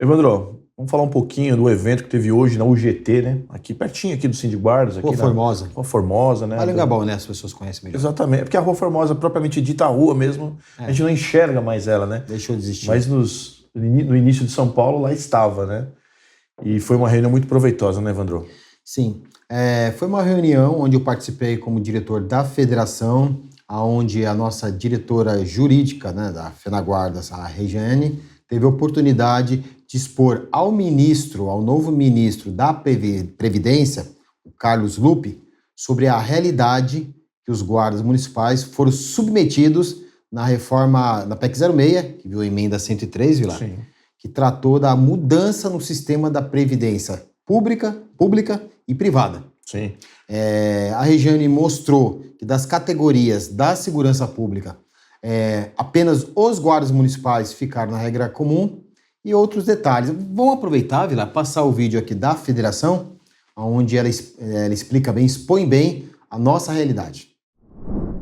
Evandro, vamos falar um pouquinho do evento que teve hoje na UGT, né? Aqui pertinho aqui do Sindiguardas. Rua Formosa. Rua Formosa, né? Maringabão, né? As pessoas conhecem melhor. Exatamente. É porque a Rua Formosa, propriamente dita a rua mesmo, a gente não enxerga mais ela, né? Deixou de existir. Mas no início de São Paulo, lá estava, né? E foi uma reunião muito proveitosa, né, Evandro? Sim. Foi uma reunião onde eu participei como diretor da federação, onde a nossa diretora jurídica, né, da FenaGuardas, a Regiane, teve a oportunidade de expor ao novo ministro da Previdência, o Carlos Lupe, sobre a realidade que os guardas municipais foram submetidos na reforma, na PEC 06, que viu a emenda 103, Vilar, Sim. que tratou da mudança no sistema da Previdência pública e privada. Sim. A Regiane mostrou que das categorias da segurança pública, apenas os guardas municipais ficaram na regra comum e outros detalhes. Vamos aproveitar, Vila, passar o vídeo aqui da federação, onde ela explica bem, expõe bem a nossa realidade.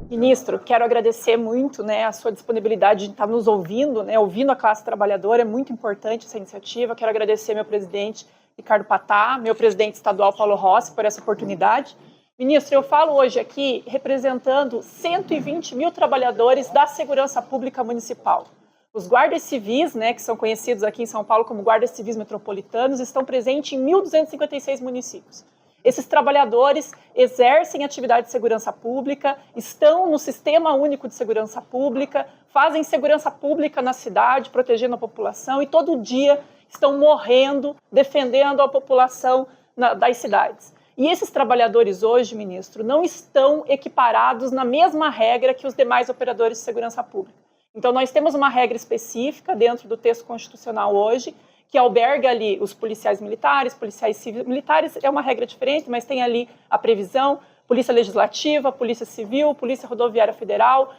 Ministro, quero agradecer muito, né, a sua disponibilidade de estar nos ouvindo, né, ouvindo a classe trabalhadora, é muito importante essa iniciativa. Quero agradecer meu presidente Ricardo Patá, meu presidente estadual Paulo Rossi por essa oportunidade. Ministro, eu falo hoje aqui representando 120 mil trabalhadores da segurança pública municipal. Os guardas civis, né, que são conhecidos aqui em São Paulo como guardas civis metropolitanos, estão presentes em 1.256 municípios. Esses trabalhadores exercem atividade de segurança pública, estão no Sistema Único de Segurança Pública, fazem segurança pública na cidade, protegendo a população e todo dia estão morrendo, defendendo a população das cidades. E esses trabalhadores hoje, ministro, não estão equiparados na mesma regra que os demais operadores de segurança pública. Então, nós temos uma regra específica dentro do texto constitucional hoje, que alberga ali os policiais militares, policiais civis militares, é uma regra diferente, mas tem ali a previsão, polícia legislativa, polícia civil, polícia rodoviária federal,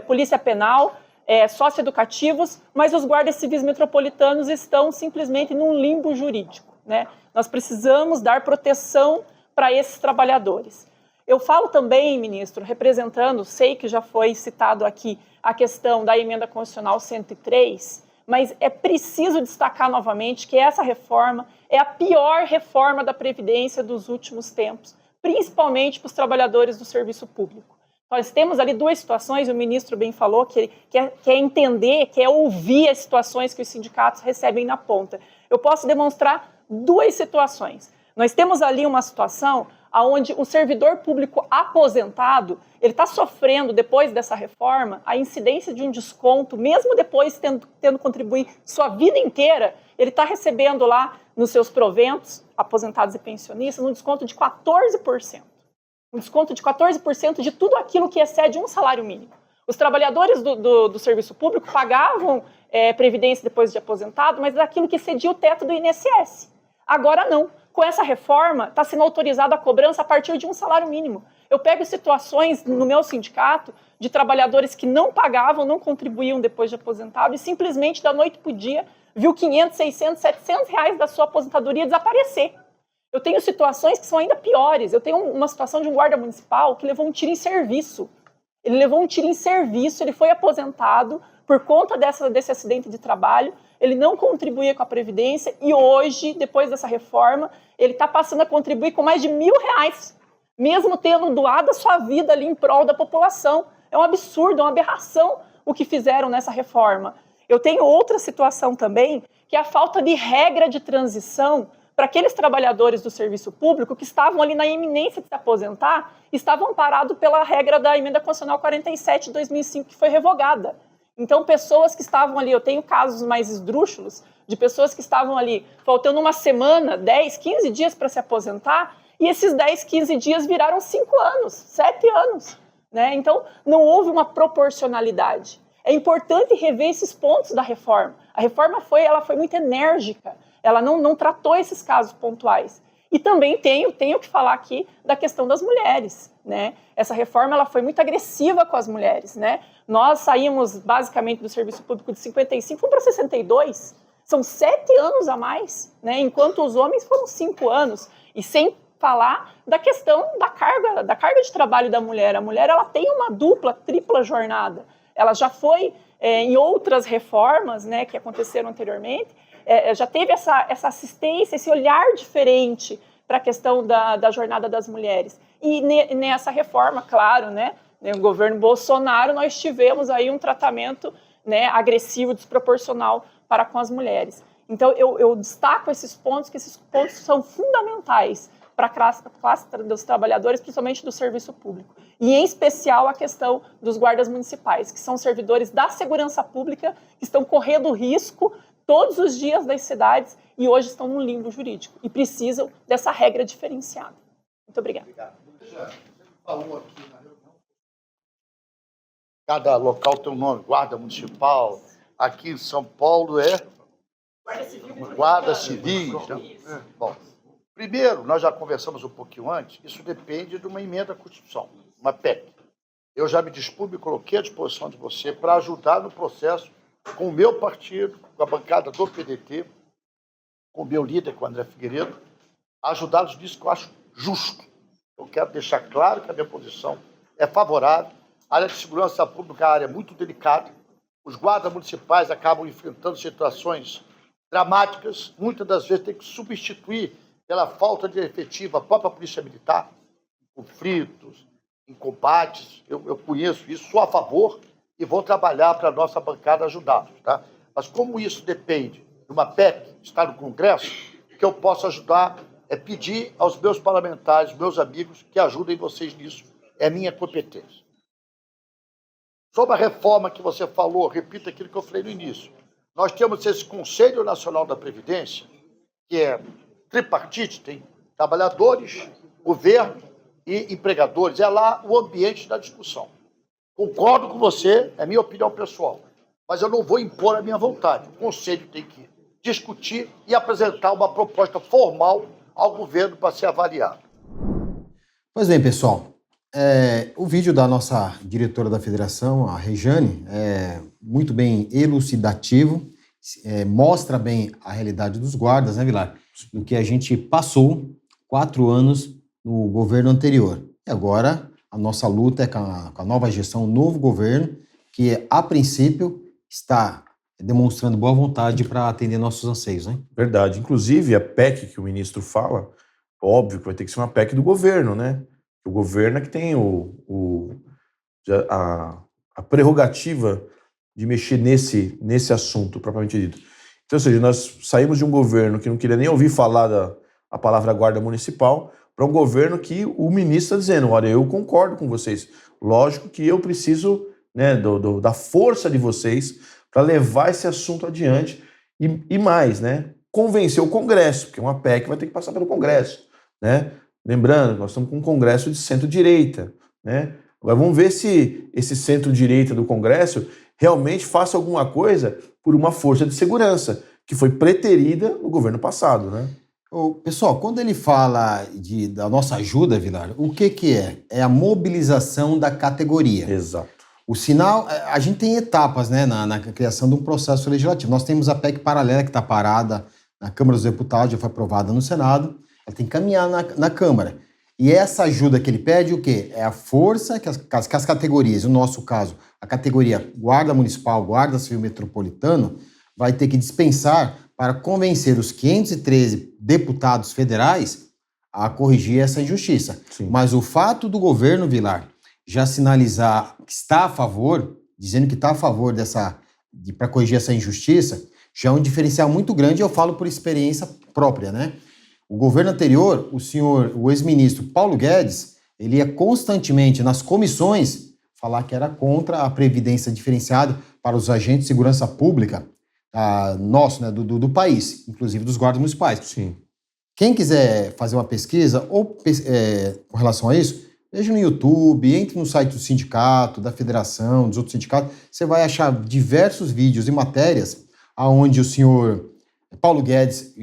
polícia penal, socioeducativos, mas os guardas civis metropolitanos estão simplesmente num limbo jurídico, né? Nós precisamos dar proteção para esses trabalhadores. Eu falo também, ministro, representando, sei que já foi citado aqui a questão da emenda constitucional 103, mas é preciso destacar novamente que essa reforma é a pior reforma da Previdência dos últimos tempos, principalmente para os trabalhadores do serviço público. Nós temos ali duas situações, o ministro bem falou, que quer entender, quer ouvir as situações que os sindicatos recebem na ponta. Eu posso demonstrar duas situações. Nós temos ali uma situação onde o servidor público aposentado, ele está sofrendo, depois dessa reforma, a incidência de um desconto, mesmo depois tendo contribuído sua vida inteira, ele está recebendo lá nos seus proventos, aposentados e pensionistas, um desconto de 14%. Um desconto de 14% de tudo aquilo que excede um salário mínimo. Os trabalhadores do serviço público pagavam previdência depois de aposentado, mas daquilo que excedia o teto do INSS. Agora não. Com essa reforma, está sendo autorizada a cobrança a partir de um salário mínimo. Eu pego situações no meu sindicato de trabalhadores que não pagavam, não contribuíam depois de aposentado e simplesmente da noite para o dia viu 500, 600, 700 reais da sua aposentadoria desaparecer. Eu tenho situações que são ainda piores. Eu tenho uma situação de um guarda municipal que levou um tiro em serviço. Ele levou um tiro em serviço, ele foi aposentado por conta desse acidente de trabalho, ele não contribuía com a Previdência e hoje, depois dessa reforma, ele está passando a contribuir com mais de R$1.000, mesmo tendo doado a sua vida ali em prol da população. É um absurdo, é uma aberração o que fizeram nessa reforma. Eu tenho outra situação também, que é a falta de regra de transição para aqueles trabalhadores do serviço público que estavam ali na iminência de se aposentar, estavam amparados pela regra da emenda constitucional 47 de 2005, que foi revogada. Então, pessoas que estavam ali, eu tenho casos mais esdrúxulos, de pessoas que estavam ali faltando uma semana, 10, 15 dias para se aposentar, e esses 10, 15 dias viraram 5 anos, 7 anos. Né? Então, não houve uma proporcionalidade. É importante rever esses pontos da reforma. A reforma foi muito enérgica, ela não tratou esses casos pontuais. E também tenho que falar aqui da questão das mulheres, né? Essa reforma ela foi muito agressiva com as mulheres, né? Nós saímos basicamente do serviço público de 55 para 62, são 7 anos a mais, né? Enquanto os homens foram 5 anos. E sem falar da questão da carga de trabalho da mulher. A mulher ela tem uma dupla, tripla jornada. Ela já foi em outras reformas, né, que aconteceram anteriormente, já teve essa assistência, esse olhar diferente para a questão da jornada das mulheres. E nessa reforma, claro, né, no governo Bolsonaro, nós tivemos aí um tratamento, né, agressivo, desproporcional para com as mulheres. Então, eu destaco esses pontos, que esses pontos são fundamentais para a classe dos trabalhadores, principalmente do serviço público. E, em especial, a questão dos guardas municipais, que são servidores da segurança pública, que estão correndo risco todos os dias das cidades e hoje estão num limbo jurídico e precisam dessa regra diferenciada. Muito obrigada. Você falou aqui na reunião. Cada local tem um nome, guarda municipal. Aqui em São Paulo é guarda civil. Né? Bom, primeiro, nós já conversamos um pouquinho antes, isso depende de uma emenda à Constituição, uma PEC. Eu já me dispus, me coloquei à disposição de você para ajudar no processo com o meu partido, com a bancada do PDT, com o meu líder, com o André Figueiredo, ajudá-los nisso que eu acho justo. Eu quero deixar claro que a minha posição é favorável. A área de segurança pública é uma área muito delicada. Os guardas municipais acabam enfrentando situações dramáticas. Muitas das vezes tem que substituir pela falta de efetiva a própria Polícia Militar, em conflitos, em combates. Eu conheço isso, sou a favor e vou trabalhar para a nossa bancada ajudá-los. Tá? Mas como isso depende de uma PEC, está no Congresso, o que eu posso ajudar é pedir aos meus parlamentares, meus amigos, que ajudem vocês nisso. É minha competência. Sobre a reforma que você falou, repito aquilo que eu falei no início. Nós temos esse Conselho Nacional da Previdência, que é tripartite, tem trabalhadores, governo e empregadores. É lá o ambiente da discussão. Concordo com você, é minha opinião pessoal, mas eu não vou impor a minha vontade. O Conselho tem que discutir e apresentar uma proposta formal ao governo para ser avaliado. Pois bem, pessoal, o vídeo da nossa diretora da federação, a Rejane, é muito bem elucidativo, mostra bem a realidade dos guardas, né, Vilar? Do que a gente passou 4 anos no governo anterior. E agora a nossa luta é com a nova gestão, o novo governo, que a princípio está demonstrando boa vontade para atender nossos anseios, né? Verdade. Inclusive, a PEC que o ministro fala, óbvio que vai ter que ser uma PEC do governo, né? O governo é que tem a prerrogativa de mexer nesse assunto, propriamente dito. Então, ou seja, nós saímos de um governo que não queria nem ouvir falar a palavra guarda municipal para um governo que o ministro está dizendo, olha, eu concordo com vocês. Lógico que eu preciso, né, da força de vocês para levar esse assunto adiante e mais, né, convencer o Congresso, porque uma PEC vai ter que passar pelo Congresso, né? Lembrando, nós estamos com um Congresso de centro-direita, né? Agora vamos ver se esse centro-direita do Congresso realmente faça alguma coisa por uma força de segurança, que foi preterida no governo passado, né? Pessoal, quando ele fala da nossa ajuda, Vilar, o que é? É a mobilização da categoria. Exato. O sinal, a gente tem etapas, né, na criação de um processo legislativo. Nós temos a PEC paralela que está parada na Câmara dos Deputados, já foi aprovada no Senado, ela tem que caminhar na Câmara. E essa ajuda que ele pede, o quê? É a força que as categorias, no nosso caso, a categoria Guarda Municipal, Guarda Civil Metropolitano, vai ter que dispensar para convencer os 513 deputados federais a corrigir essa injustiça. Sim. Mas o fato do governo, Vilar, já sinalizar que está a favor, dizendo que está a favor para corrigir essa injustiça, já é um diferencial muito grande, eu falo por experiência própria, né? O governo anterior, o ex-ministro Paulo Guedes, ele ia constantemente nas comissões falar que era contra a previdência diferenciada para os agentes de segurança pública nosso, né, do país, inclusive dos guardas municipais. Sim. Quem quiser fazer uma pesquisa com relação a isso, veja no YouTube, entre no site do sindicato, da federação, dos outros sindicatos, você vai achar diversos vídeos e matérias onde o senhor Paulo Guedes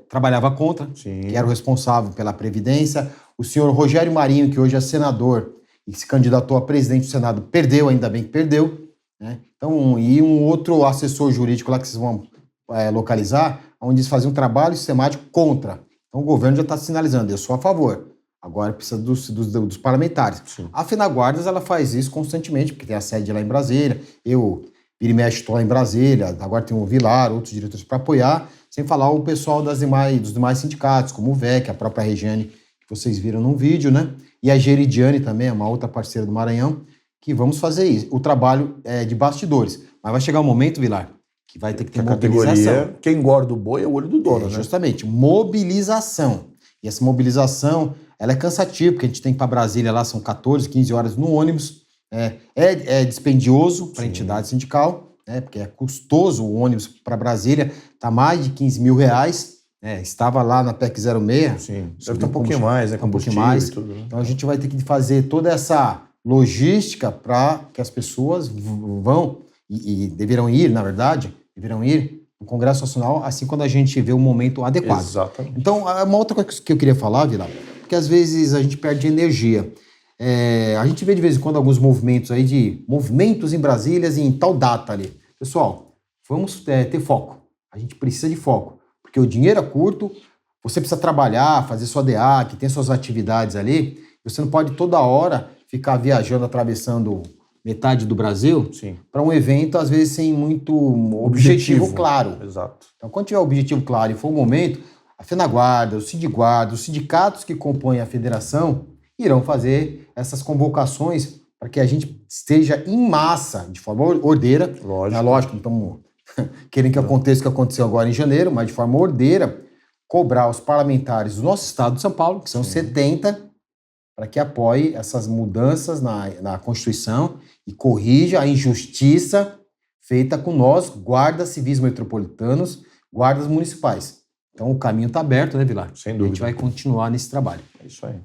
trabalhava contra, Sim. que era o responsável pela Previdência. O senhor Rogério Marinho, que hoje é senador e se candidatou a presidente do Senado, perdeu, ainda bem que perdeu. Né? Então, e um outro assessor jurídico lá que vocês vão localizar, onde eles faziam um trabalho sistemático contra. Então, o governo já está sinalizando, eu sou a favor. Agora precisa dos parlamentares. Sim. A Fenaguardas, ela faz isso constantemente, porque tem a sede lá em Brasília. Eu, vira e mexe, estou lá em Brasília. Agora tem o Vilar, outros diretores para apoiar. Sem falar o pessoal dos demais sindicatos, como o VEC, a própria Regiane, que vocês viram num vídeo, né? E a Geridiane também, uma outra parceira do Maranhão, que vamos fazer isso. O trabalho é de bastidores. Mas vai chegar um momento, Vilar, que vai ter que ter mobilização. Quem engorda o boi é o olho do dono, né? Justamente, mobilização. E essa mobilização, ela é cansativa, porque a gente tem que ir para Brasília lá, são 14, 15 horas no ônibus. É dispendioso para a entidade sindical, né? Porque é custoso o ônibus para Brasília, está mais de 15 mil reais. Estava lá na PEC 06. Sim, deve estar um pouquinho mais, né? Combustível e tudo, né? Então a gente vai ter que fazer toda essa logística para que as pessoas vão e deverão ir, na verdade, no Congresso Nacional, assim quando a gente vê o momento adequado. Exatamente. Então, uma outra coisa que eu queria falar, Vila, porque às vezes a gente perde energia. A gente vê de vez em quando alguns movimentos aí de movimentos em Brasília em tal data ali. Pessoal, vamos ter foco. A gente precisa de foco, porque o dinheiro é curto, você precisa trabalhar, fazer sua DA, que tem suas atividades ali, você não pode toda hora ficar viajando, atravessando metade do Brasil para um evento, às vezes, sem muito objetivo claro. Exato. Então, quando tiver objetivo claro e for o momento, a FENAGUARDA, o SINDIGUARDA, os sindicatos que compõem a federação irão fazer essas convocações para que a gente esteja em massa, de forma ordeira. Lógico, não estamos querendo que aconteça o que aconteceu agora em janeiro, mas de forma ordeira, cobrar os parlamentares do nosso estado de São Paulo, que são 70, para que apoie essas mudanças na Constituição e corrija a injustiça feita com nós, guardas civis metropolitanos, guardas municipais. Então o caminho está aberto, né, Vilar? Sem dúvida. A gente vai continuar nesse trabalho. É isso aí.